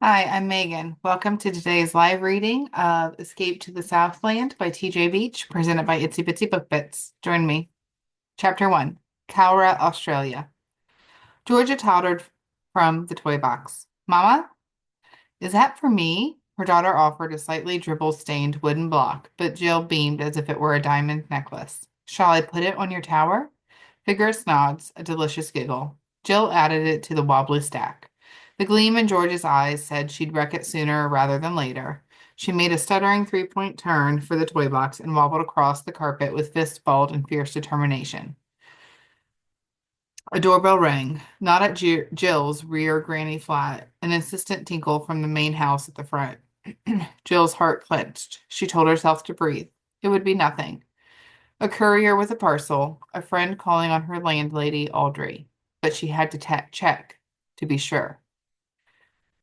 Hi, I'm Megan. Welcome to today's live reading of Escape to the Southland by TJ Beach, presented by Itsy Bitsy Book Bits. Join me. Chapter 1, Cowra, Australia. Georgia tottered from the toy box. Mama, is that for me? Her daughter offered a slightly dribble-stained wooden block, but Jill beamed as if it were a diamond necklace. Shall I put it on your tower? Vigorous nods, a delicious giggle. Jill added it to the wobbly stack. The gleam in George's eyes said she'd wreck it sooner rather than later. She made a stuttering three-point turn for the toy box and wobbled across the carpet with fists balled in fierce determination. A doorbell rang, not at Jill's rear granny flat, an insistent tinkle from the main house at the front. Jill's heart clenched. She told herself to breathe. It would be nothing. A courier with a parcel, a friend calling on her landlady, Audrey. But she had to check to be sure.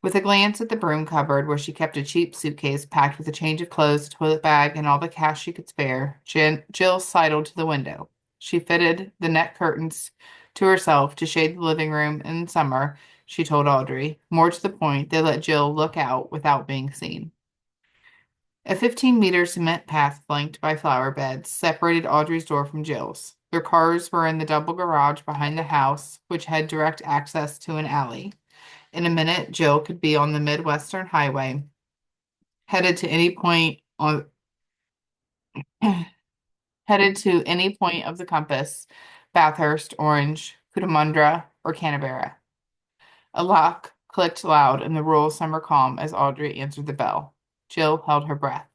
With a glance at the broom cupboard where she kept a cheap suitcase packed with a change of clothes, a toilet bag, and all the cash she could spare, Jill sidled to the window. She fitted the net curtains to herself to shade the living room in summer, she told Audrey. More to the point, they let Jill look out without being seen. A 15-meter cement path flanked by flower beds separated Audrey's door from Jill's. Their cars were in the double garage behind the house, which had direct access to an alley. In a minute, Jill could be on the Midwestern Highway, headed to any point on headed to any point of the compass, Bathurst, Orange, Cootamundra, or Canberra. A lock clicked loud in the rural summer calm as Audrey answered the bell. Jill held her breath.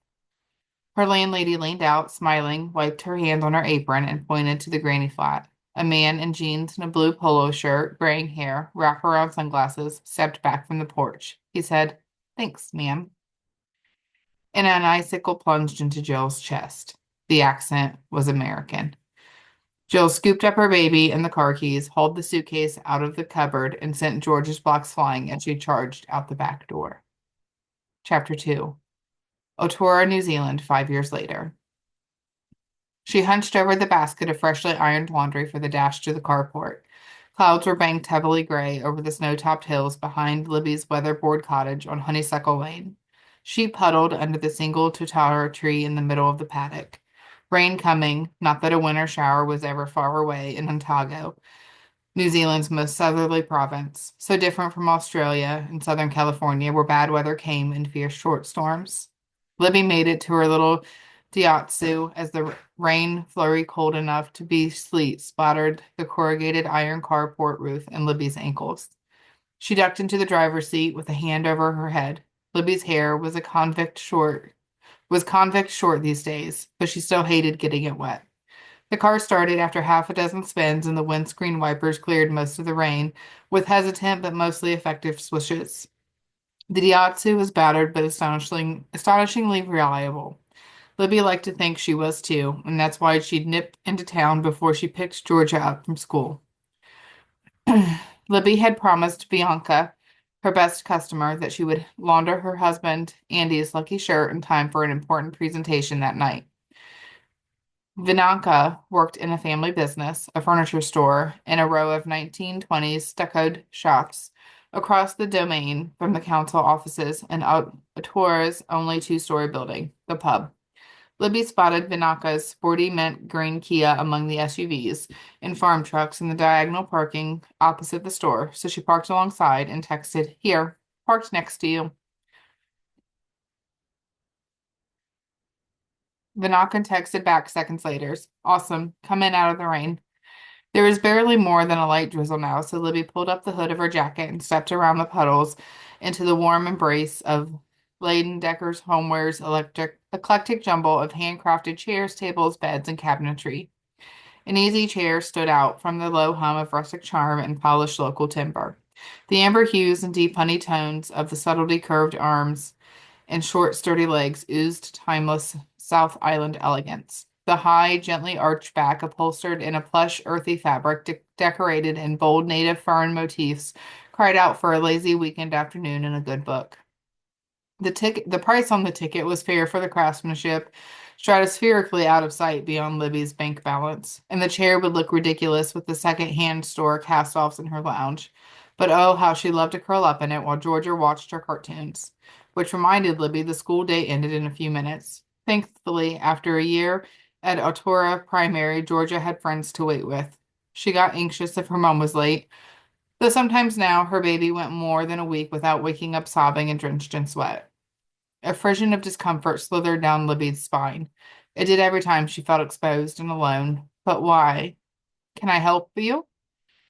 Her landlady leaned out, smiling, wiped her hand on her apron, and pointed to the granny flat. A man in jeans and a blue polo shirt, graying hair, wraparound sunglasses, stepped back from the porch. He said, "Thanks, ma'am." And an icicle plunged into Jill's chest. The accent was American. Jill scooped up her baby and the car keys, hauled the suitcase out of the cupboard, and sent George's blocks flying as she charged out the back door. Chapter 2, Owatura, New Zealand, 5 years later. She hunched over the basket of freshly ironed laundry for the dash to the carport. Clouds were banked heavily gray over the snow-topped hills behind Libby's weatherboard cottage on Honeysuckle Lane. Sheep huddled under the single totara tree in the middle of the paddock. Rain coming, not that a winter shower was ever far away in Otago, New Zealand's most southerly province, so different from Australia and Southern California, where bad weather came in fierce short storms. Libby made it to her little Diatsu as the rain flurry cold enough to be sleet splattered the corrugated iron carport roof and Libby's ankles. She ducked into the driver's seat with a hand over her head. Libby's hair was convict short these days, but she still hated getting it wet. The car started after half a dozen spins and the windscreen wipers cleared most of the rain, with hesitant but mostly effective swishes. The Diatsu was battered but astonishingly reliable. Libby liked to think she was too, and that's why she'd nip into town before she picked Georgia up from school. Libby had promised Bianca, her best customer, that she would launder her husband Andy's lucky shirt in time for an important presentation that night. Vinanka worked in a family business, a furniture store, in a row of 1920s stuccoed shops across the domain from the council offices and Owatura's only two-story building, the pub. Libby spotted Vinaka's sporty mint green Kia among the SUVs and farm trucks in the diagonal parking opposite the store, so she parked alongside and texted, "Here, parked next to you." Vinaka texted back seconds later, "Awesome, come in out of the rain." There was barely more than a light drizzle now, so Libby pulled up the hood of her jacket and stepped around the puddles into the warm embrace of Leyendecker's Homeware's eclectic jumble of handcrafted chairs, tables, beds, and cabinetry. An easy chair stood out from the low hum of rustic charm and polished local timber. The amber hues and deep honey tones of the subtly curved arms and short, sturdy legs oozed timeless South Island elegance. The high, gently arched back, upholstered in a plush, earthy fabric decorated in bold native fern motifs, cried out for a lazy weekend afternoon and a good book. The price on the ticket was fair for the craftsmanship, stratospherically out of sight beyond Libby's bank balance, and the chair would look ridiculous with the second-hand store cast-offs in her lounge. But oh, how she loved to curl up in it while Georgia watched her cartoons. Which reminded Libby the school day ended in a few minutes. Thankfully, after a year at Owatura Primary, Georgia had friends to wait with. She got anxious if her mom was late, though sometimes now her baby went more than a week without waking up sobbing and drenched in sweat. A frisson of discomfort slithered down Libby's spine. It did every time she felt exposed and alone. But why? Can I help you?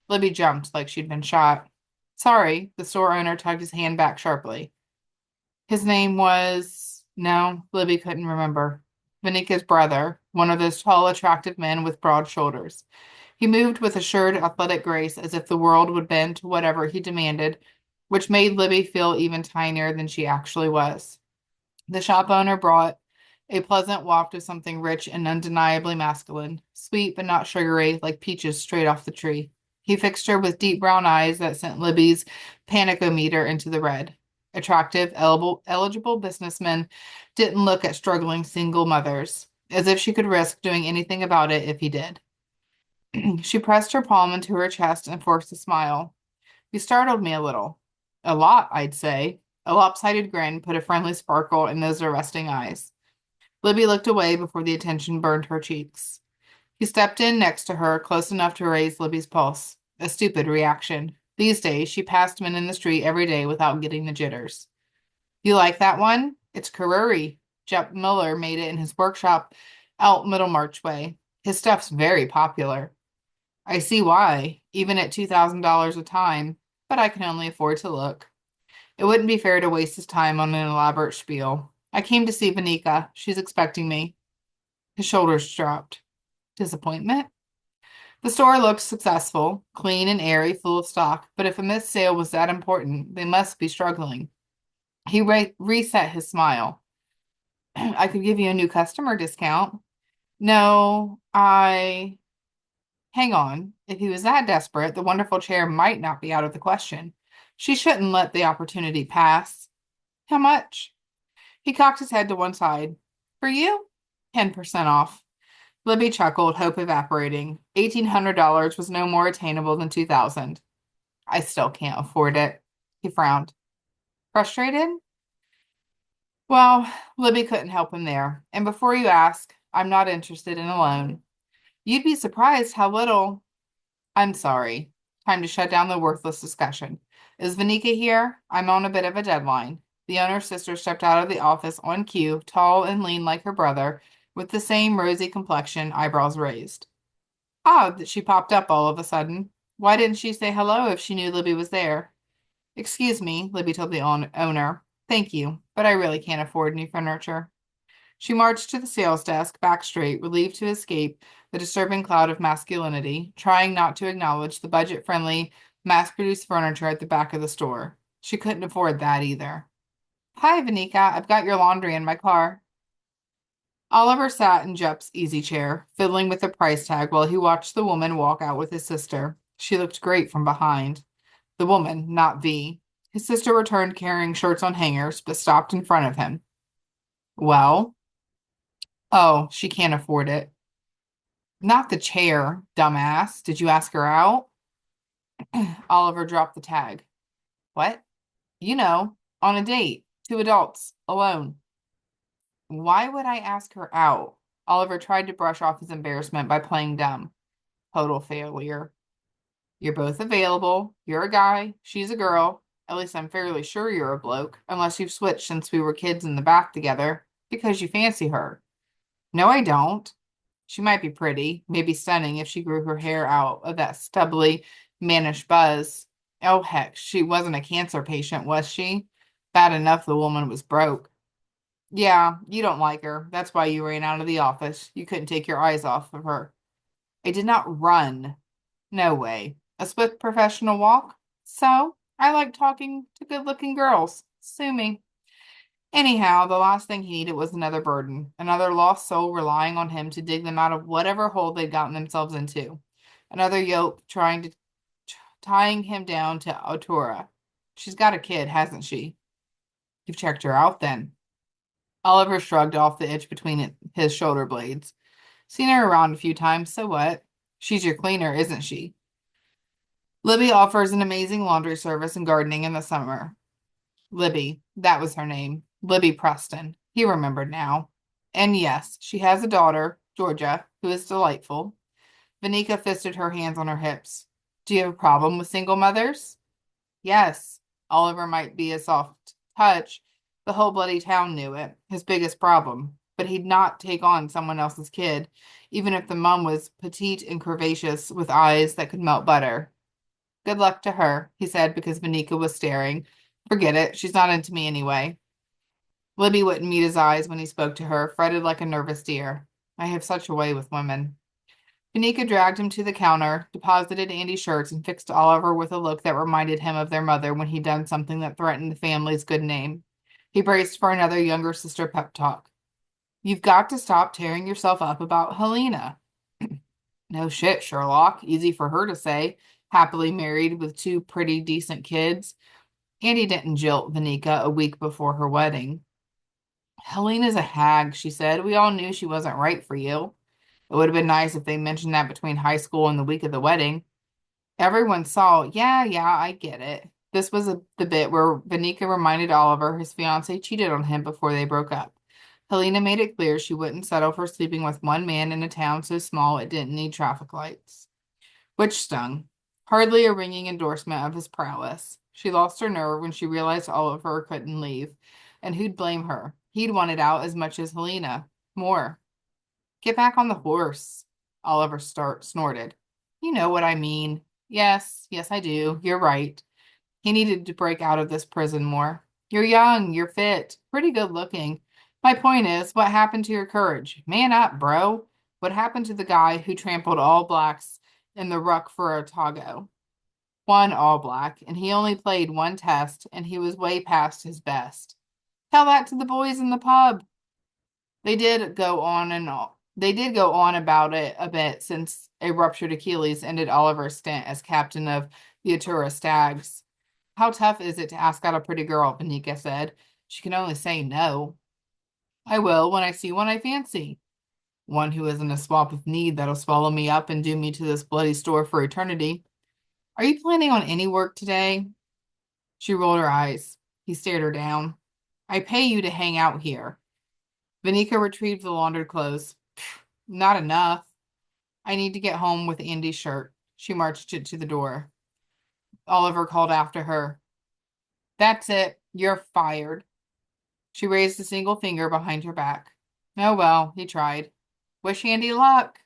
Libby jumped like she'd been shot. Sorry, the store owner tugged his hand back sharply. His name was... No, Libby couldn't remember. Vanika's brother, one of those tall, attractive men with broad shoulders. He moved with assured, athletic grace as if the world would bend to whatever he demanded, which made Libby feel even tinier than she actually was. The shop owner brought a pleasant waft of something rich and undeniably masculine, sweet but not sugary, like peaches straight off the tree. He fixed her with deep brown eyes that sent Libby's panicometer into the red. Attractive, eligible businessmen didn't look at struggling single mothers, as if she could risk doing anything about it if he did. She pressed her palm into her chest and forced a smile. You startled me a little. A lot, I'd say. A lopsided grin put a friendly sparkle in those arresting eyes. Libby looked away before the attention burned her cheeks. He stepped in next to her, close enough to raise Libby's pulse. A stupid reaction. These days, she passed men in the street every day without getting the jitters. You like that one? It's Karuri. Jep Miller made it in his workshop out Middlemarch way. His stuff's very popular. I see why, even at $2,000 a time, but I can only afford to look. It wouldn't be fair to waste his time on an elaborate spiel. I came to see Vanika. She's expecting me. His shoulders dropped. Disappointment? The store looked successful, clean and airy, full of stock, but if a missed sale was that important, they must be struggling. He reset his smile. I could give you a new customer discount. No, I... Hang on. If he was that desperate, the wonderful chair might not be out of the question. She shouldn't let the opportunity pass. How much? He cocked his head to one side. For you? 10% off. Libby chuckled, hope evaporating. $1,800 was no more attainable than 2,000. I still can't afford it. He frowned. Frustrated? Well, Libby couldn't help him there. And before you ask, I'm not interested in a loan. You'd be surprised how little... I'm sorry. Time to shut down the worthless discussion. Is Vanika here? I'm on a bit of a deadline. The owner's sister stepped out of the office on cue, tall and lean like her brother, with the same rosy complexion, eyebrows raised. Odd that she popped up all of a sudden. Why didn't she say hello if she knew Libby was there? Excuse me, Libby told the owner. Thank you, but I really can't afford new furniture. She marched to the sales desk, back straight, relieved to escape the disturbing cloud of masculinity, trying not to acknowledge the budget-friendly, mass-produced furniture at the back of the store. She couldn't afford that either. Hi, Vanika. I've got your laundry in my car. Oliver sat in Jep's easy chair, fiddling with the price tag while he watched the woman walk out with his sister. She looked great from behind. The woman, not V. His sister returned carrying shirts on hangers, but stopped in front of him. Well? Oh, she can't afford it. Not the chair, dumbass. Did you ask her out? Oliver dropped the tag. What? You know, on a date. Two adults, alone. Why would I ask her out? Oliver tried to brush off his embarrassment by playing dumb. Total failure. You're both available. You're a guy. She's a girl. At least I'm fairly sure you're a bloke, unless you've switched since we were kids in the bath together, because you fancy her. No, I don't. She might be pretty, maybe stunning if she grew her hair out of that stubbly, mannish buzz. Oh, heck, she wasn't a cancer patient, was she? Bad enough the woman was broke. Yeah, you don't like her. That's why you ran out of the office. You couldn't take your eyes off of her. I did not run. No way. A swift professional walk? So, I like talking to good-looking girls. Sue me. Anyhow, the last thing he needed was another burden, another lost soul relying on him to dig them out of whatever hole they'd gotten themselves into. Another yoke tying him down to Owatura. She's got a kid, hasn't she? You've checked her out, then. Oliver shrugged off the itch between his shoulder blades. Seen her around a few times, so what? She's your cleaner, isn't she? Libby offers an amazing laundry service and gardening in the summer. Libby, that was her name. Libby Preston. He remembered now. And yes, she has a daughter, Georgia, who is delightful. Vanika fisted her hands on her hips. Do you have a problem with single mothers? Yes. Oliver might be a soft touch. The whole bloody town knew it. His biggest problem. But he'd not take on someone else's kid, even if the mum was petite and curvaceous with eyes that could melt butter. Good luck to her, he said because Vanika was staring. Forget it. She's not into me anyway. Libby wouldn't meet his eyes when he spoke to her, fretted like a nervous deer. I have such a way with women. Vanika dragged him to the counter, deposited Andy's shirts, and fixed Oliver with a look that reminded him of their mother when he'd done something that threatened the family's good name. He braced for another younger sister pep talk. You've got to stop tearing yourself up about Helena. No shit, Sherlock. Easy for her to say, happily married with two pretty decent kids. Andy didn't jilt Vanika a week before her wedding. Helena's a hag, she said. We all knew she wasn't right for you. It would have been nice if they mentioned that between high school and the week of the wedding. Everyone saw, yeah, I get it. This was the bit where Vanika reminded Oliver his fiancée cheated on him before they broke up. Helena made it clear she wouldn't settle for sleeping with one man in a town so small it didn't need traffic lights. Which stung. Hardly a ringing endorsement of his prowess. She lost her nerve when she realized Oliver couldn't leave. And who'd blame her? He'd want it out as much as Helena. More. Get back on the horse, Oliver snorted. You know what I mean. Yes, I do. You're right. He needed to break out of this prison more. You're young, you're fit, pretty good looking. My point is, what happened to your courage? Man up, bro. What happened to the guy who trampled all blacks in the ruck for Otago? One all black, and he only played one test, and he was way past his best. Tell that to the boys in the pub. They did go on about it a bit since a ruptured Achilles ended Oliver's stint as captain of the Owatura Stags. How tough is it to ask out a pretty girl? Vanika said. She can only say no. I will when I see one I fancy. One who isn't a swamp of need that'll swallow me up and doom me to this bloody store for eternity. Are you planning on any work today? She rolled her eyes. He stared her down. I pay you to hang out here. Vanika retrieved the laundered clothes. Not enough. I need to get home with Andy's shirt. She marched it to the door. Oliver called after her. That's it. You're fired. She raised a single finger behind her back. Oh well, he tried. Wish Andy luck.